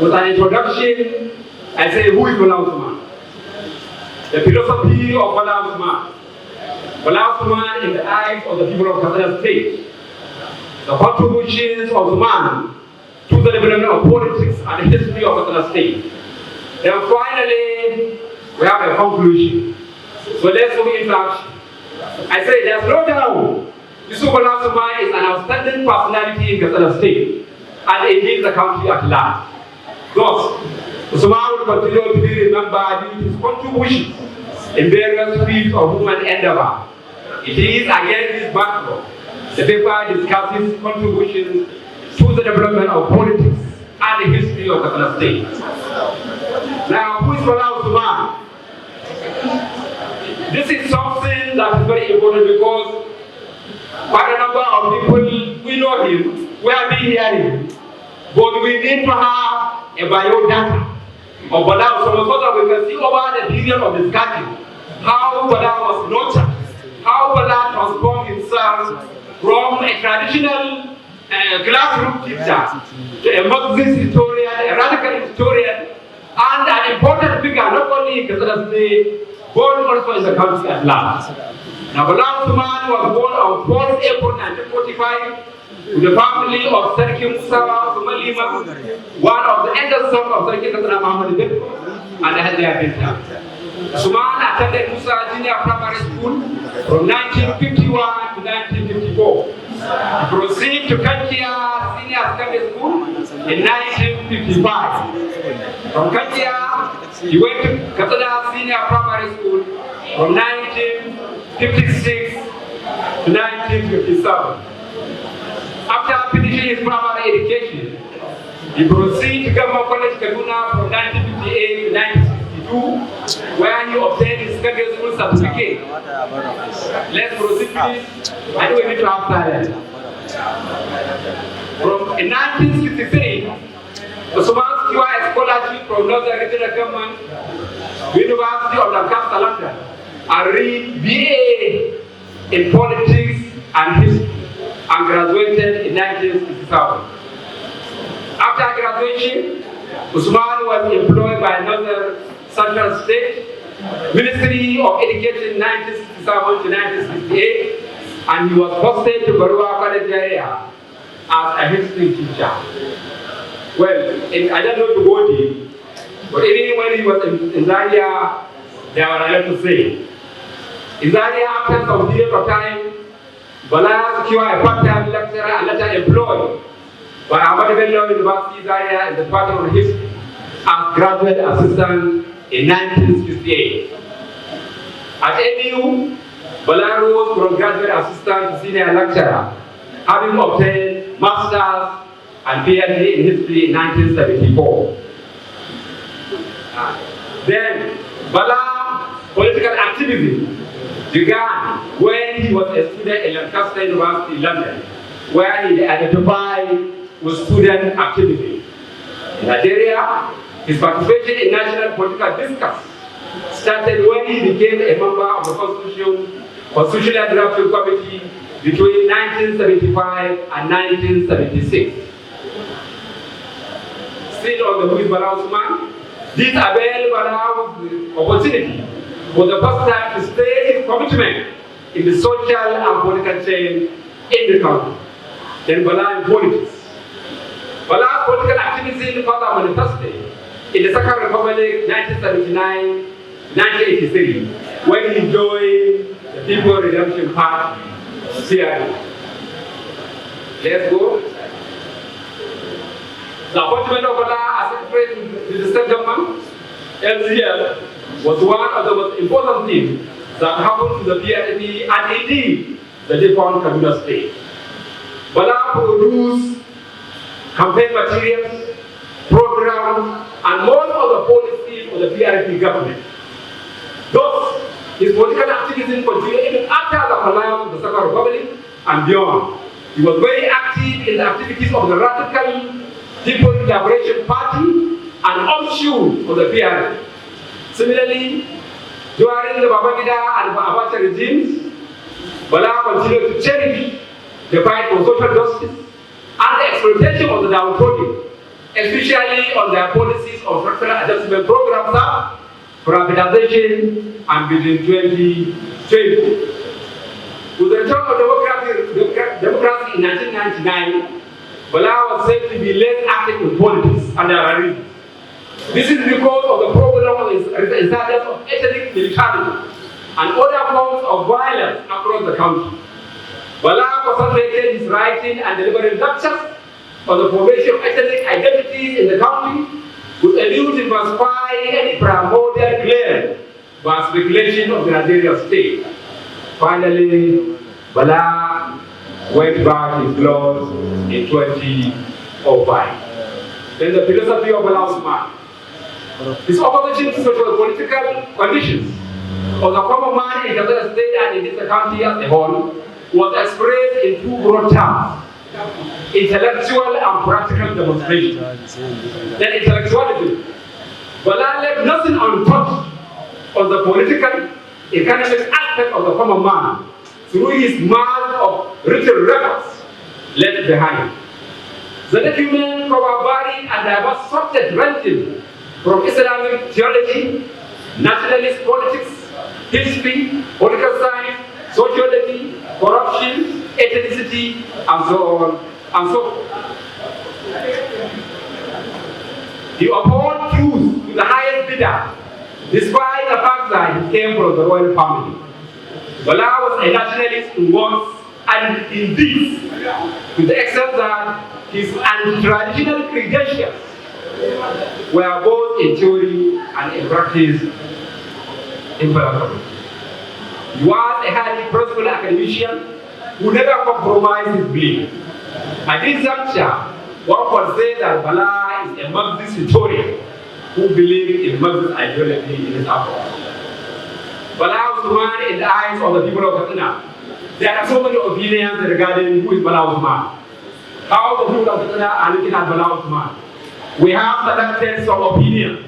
With an introduction, I say, who is Bala Usman? The philosophy of Bala Usman. Bala Usman in the eyes of the people of Katsina State. The contributions of the man to the development of politics and the history of Katsina State. Then finally, we have a conclusion. So let's go into action. I say there's no doubt Yusuf Bala Usman is an outstanding personality in Katsina State and indeed the country at large. Thus, Usman will continue to be remembered due to his contributions in various fields of human endeavor. It is against this backdrop the paper discusses contributions to the development of politics and the history of Katsina State. Now, who is Bala Usman? This is something that is very important because quite a number of people, we know him, we have been hearing him, but we need to have a biodata of Bala Usman so that we can see over the period of discussion how Bala was nurtured, how Bala transformed himself from a traditional classroom teacher to a Marxist historian, a radical historian, and an important figure not only in Katsina State, but also in the country at large. Now, Bala Usman was born on 4th April 1945 to the family of Sarki Musa Sumalima, one of the eldest sons of Sarki Katsina Muhammad Bello, and had their Binta. Usman attended Musa Junior Primary School from 1951 to 1954. He proceeded to Kankia Senior Secondary School in 1955. From Kankia, he went to Katsina Senior Primary School from 1956 to 1957. After finishing his primary education, he proceeded to Government College Kaduna from 1958 to 1962, where he obtained his secondary school certificate. Let's proceed, please. I know we need to have that. In 1963, Usman secured a scholarship from Northern Regional Government, University of Lancaster, London, and read BA in Politics and History, and graduated in 1967. After graduation, Usman was employed by another Central State Ministry of Education in 1967 to 1968, and he was posted to Barua College area as a history teacher. Well, I don't know to go deep, but even when he was in Zaria, there were a lot to say. In Zaria, after some period of time, Bala secured a part-time lecturer and later employed by Ahmadu Bello University Zaria in the Department of History as graduate assistant in 1968. At ABU, Bala rose from graduate assistant to senior lecturer, having obtained master's and PhD in history in 1974. Then, Bala political activism began when he was a student in Lancaster University, London, where he identified with student activism. In Nigeria, his participation in national political discourse started when he became a member of the Constitutional Drafting Committee between 1975 and 1976. Still on the who is Bala Usman, this availed Bala the opportunity for the first time to state his commitment in the social and political change in the country. Then Bala in politics. Bala's political activism further manifested in the Second Republic 1979-1983 when he joined the People Redemption Party, CRD. Let's go. The appointment of Bala as Secretary to the State Government, LCL, was one of the most important things that happened to the PRP and indeed the defunct Kaduna State. Bala produced campaign materials, programs, and most of the policies of the PRP government. Thus, his political activism continued even after the collapse of the Second Republic and beyond. He was very active in the activities of the Radical People Liberation Party and offshoot of the PRP. Similarly, during the Babangida and Abacha regimes, Bala continued to cherish the fight for social justice and the exploitation of the downtrodden especially on their policies of structural adjustment programs, privatization, and between 2020. With the return of democracy in 1999, Bala was said to be less active in politics, and there are reasons. This is because of the problem of insurgence of ethnic militarity and other forms of violence across the country. Bala concentrated his writing and delivering lectures on the formation of ethnic identities in the country with a view to diversify any primordial claim by speculation of the Nigerian state. Finally, Bala went back his laws in 2005. Then the philosophy of Bala Usman. His opposition to social political conditions of the common man in the state and in the country as a whole was expressed in two broad terms: intellectual and practical demonstration. Then intellectualism. Bala left nothing untouched on the political, economic aspect of the common man through his mass of written records left behind. The document cover varied and diverse subjects ranging from Islamic theology, nationalist politics, history, political science, sociology, corruption, ethnicity, and so on and so forth. He uphold truth to the highest bidder, despite the fact that he came from the royal family. Bala was a nationalist in words and in deeds, to the extent that his untraditional credentials were both in theory and in practice impeccable. He was a highly principled academician who never compromised his belief. At this juncture, one could say that Bala is a Marxist historian who believed in Marxist ideology in his approach. Bala Usman in the eyes of the people of Katsina. There are so many opinions regarding who is Bala Usman. How the people of Katsina are looking at Bala Usman. We have selected some opinions.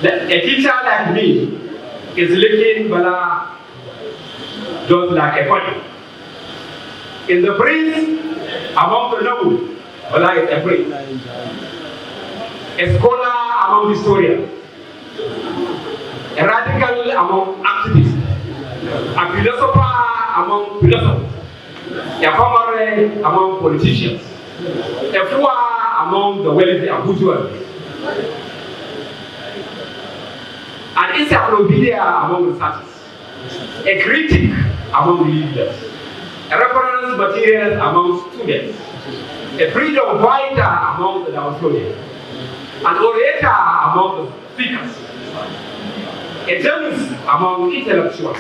A teacher like me is looking Bala just like a body. In the prince, among the noble, Bala is a prince. A scholar among historians. A radical among activists. A philosopher among philosophers. A comrade among politicians. A fool among the wealthy and bourgeois. An encyclopedia among researchers. A critic among leaders. A reference material among students. A freedom fighter among the historians. An orator among the speakers. A journalist among intellectuals.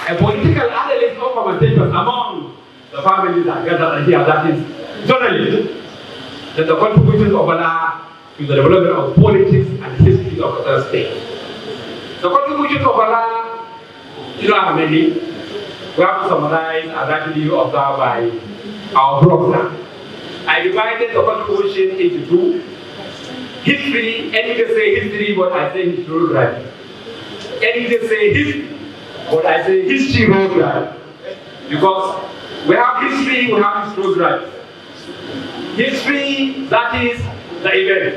A political analyst or commentators among the families that gathered here, that is journalism. That the contributions of Bala to the development of politics and history of the state. The contributions of Bala, you know how many? We have to summarize and actually observed by our brother. I divided the contribution into two. History, any can say history, but I say historiography. Any can say history, but I say historiography. Because we have history, we have historiography. History, that is the event.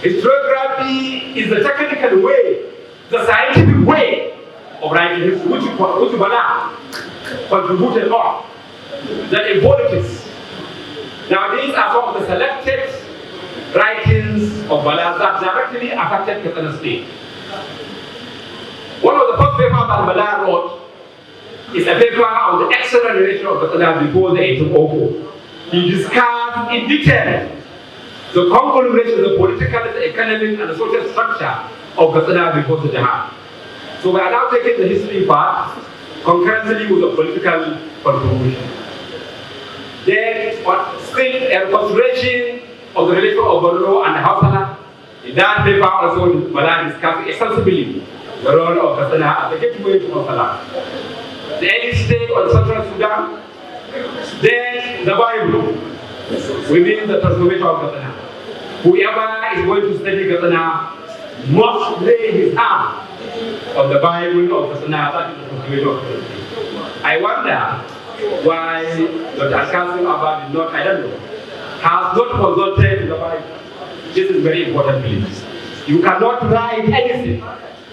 Historiography is the technical way, the scientific way of writing history, which Bala contributed on, that in politics. Now these are some of the selected writings of Bala that directly affected Katsina State. One of the first papers that Bala wrote is a paper on the external relation of Katsina before the 1804. He discussed in detail the conglomeration of the political, the economic, and the social structure of Katsina before the jihad. So we are now taking the history part concurrently with the political contribution. Then, still a reconsideration of the relation of Borno and Hausana. In that paper also, Bala discussed extensively the role of Katsina as the gateway to Hausana. The early state of Central Sudan, then the Bible, within the transformation of Katsina. Whoever is going to study Katsina must lay his hand on the Bible of Katsina. That is the transformation of Katsina. I wonder why Dr. Al-Qasim Abba did not, I don't know, has not consulted the Bible. This is very important, please. You cannot write anything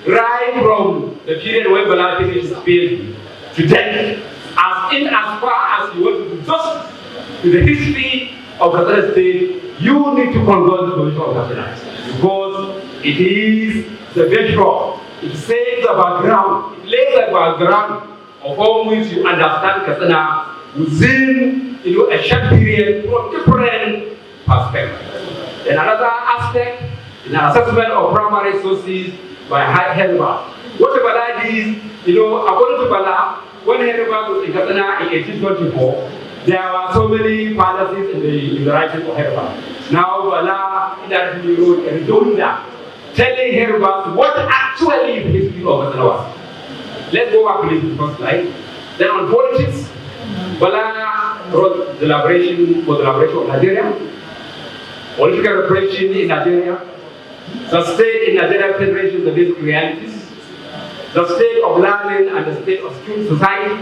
right from the period when Bala finished his PhD to death, as far as you want to do just to the history of the state. You need to consult the position of Katsina because it is the bedrock. It says the background. It lays the background of how which you understand Katsina within a short period from different perspectives. Then another aspect is an assessment of primary sources by Herba. What Bala is, according to Bala, when Herba was in Katsina in 1824, there were so many fallacies in the writing of Herba. Now Bala actually wrote a redunda telling Herba what actually the history of Katsina was. Let's go back to the first slide. Then on politics, Bala wrote the liberation of Nigeria, political repression in Nigeria, the state in Nigeria Federation, the basic realities, the state of learning and the state of skilled society,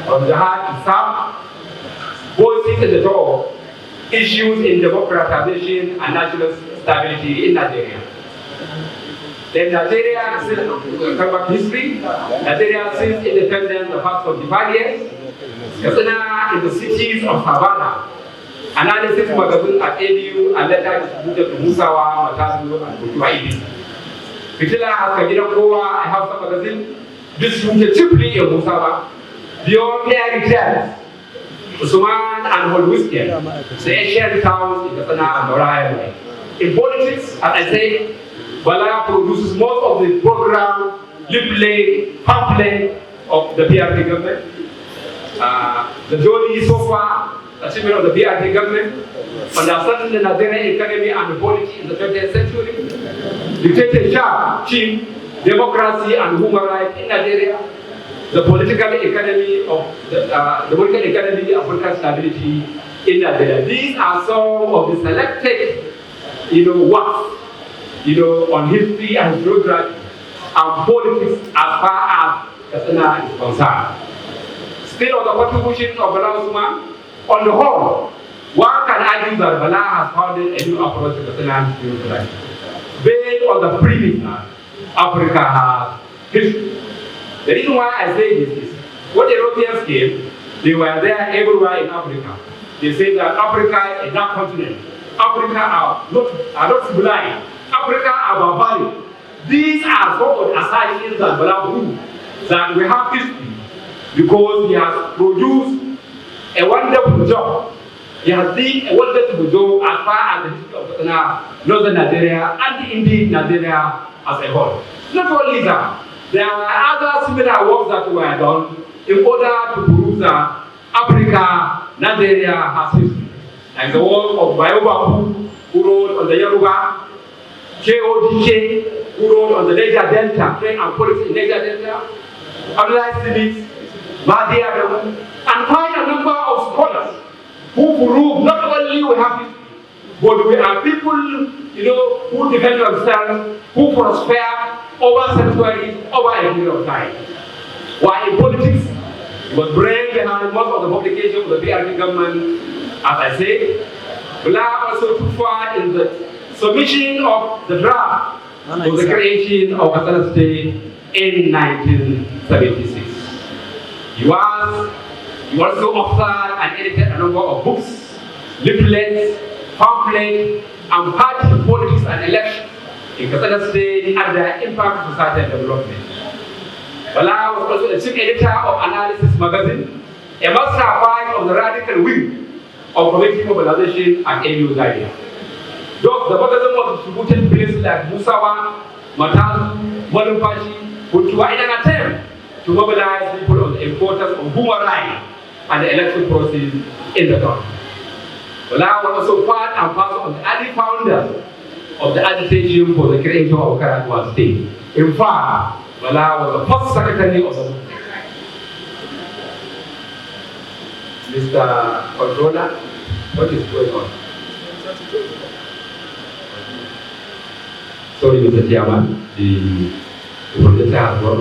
on the hard to serve, voices in the door, issues in democratization and national stability in Nigeria. Then Nigeria, come back to history, Nigeria since independence the past 25 years, Katsina in the cities of Havana, analysis magazine at ABU and later distributed to Musawa, Matazu, and Kutuaidi. Fitila has Kajira Kowa, I have some magazine, distributed chiefly in Musawa, beyond their returns. Usman and Holwiskia, the Asian towns in Katsina and Orion. In politics, as I say, Bala produces most of the program, leaflet, pamphlet of the PRP government. The Jolly so far, achievement of the PRP government, understanding the Nigerian economy and the polity in the 20th century, dictatorship, chief, democracy and human rights in Nigeria, the political economy of the political economy and political stability in Nigeria. These are some of the selected, works, on history and geography and politics as far as Katsina is concerned. Still on the contribution of Bala Usman, on the whole, one can argue that Bala has founded a new approach to Katsina history based on the premise that Africa has history. The reason why I say this is, when the Europeans came, they were there everywhere in Africa. They said that Africa is a dark continent. Africa are not civilized. Africa are barbaric. These are some of the assertions that Bala do, that we have history, because he has produced a wonderful job. He has done a wonderful job as far as the history of northern Nigeria and indeed Nigeria as a whole. Not only that, there are other similar works that were done in order to prove that Africa, Nigeria has history. Like the work of Bayobaku, who wrote on the Yoruba, K.O.D.K., who wrote on the Niger Delta, trade and politics in Niger Delta, Abdullah Smith, Mahdi Adamu, and quite a number of scholars who prove not only we have history, but we are people, who defend themselves, who prosper over centuries, over a period of time. While in politics, it was brain behind most of the publications of the PRP government. As I said, Bala also took part in the submission of the draft to the creation of Katsina State in 1976. He also authored and edited a number of books, leaflets, pamphlets, and party politics and elections in Katsina State and their impact on society and development. Bala was also the chief editor of Analysis magazine, a master of the radical wing of collective mobilization and ABU Zaria. Thus, the magazine was distributed in places like Musawa, Matazu, Malumfashi, Kutuwa in an attempt to mobilize people on the importance of human rights and the election process in the country. Bala was also part and parcel of the early founders of the agitation for the creation of Karatwa State. In fact, Bala was the first secretary of the movement. Mr. Controller, what is going on? Sorry, Mr. Chairman, the projector has gone.